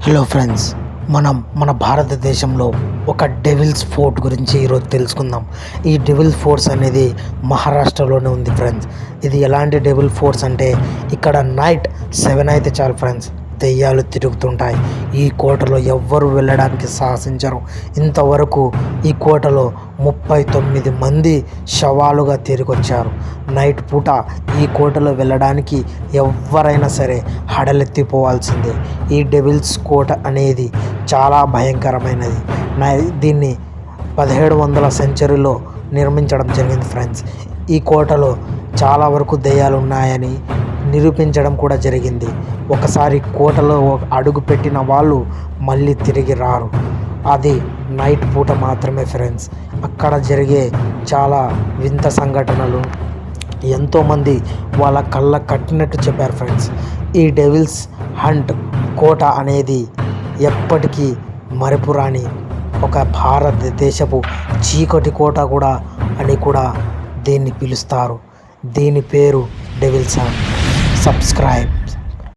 Hello friends, మన భారతదేశంలో ఒక డెవిల్స్ ఫోర్ట్ గురించి ఈరోజు తెలుసుకుందాం. ఈ డెవిల్ ఫోర్ట్స్ అనేది మహారాష్ట్రలోనే ఉంది ఫ్రెండ్స్. ఇది ఎలాంటి డెవిల్ ఫోర్ట్స్ అంటే ఇక్కడ నైట్ 7 అయితే చాలు ఫ్రెండ్స్, దెయ్యాలు తిరుగుతుంటాయి. ఈ కోటలో ఎవ్వరు వెళ్ళడానికి సాహసించరు. ఇంతవరకు ఈ కోటలో 39 మంది శవాలుగా తిరిగొచ్చారు. నైట్ పూట ఈ కోటలో వెళ్ళడానికి ఎవరైనా సరే హడలెత్తిపోవాల్సిందే. ఈ డెవిల్స్ కోట అనేది చాలా భయంకరమైనది. దీన్ని 1700వ సెంచరీలో నిర్మించడం జరిగింది ఫ్రెండ్స్. ఈ కోటలో చాలా వరకు దెయ్యాలు ఉన్నాయని నిరూపించడం కూడా జరిగింది. ఒకసారి కోటలో అడుగు పెట్టిన వాళ్ళు మళ్ళీ తిరిగి రారు. అది నైట్ పూట మాత్రమే ఫ్రెండ్స్. అక్కడ జరిగే చాలా వింత సంఘటనలు ఎంతోమంది వాళ్ళ కళ్ళ కట్టినట్టు చెప్పారు ఫ్రెండ్స్. ఈ డెవిల్స్ హంట్ కోట అనేది ఎప్పటికీ మరపురాని ఒక భారతదేశపు చీకటి కోట కూడా అని కూడా దీన్ని పిలుస్తారు. దీని పేరు డెవిల్స్ హంట్. సబ్స్క్రైబ్.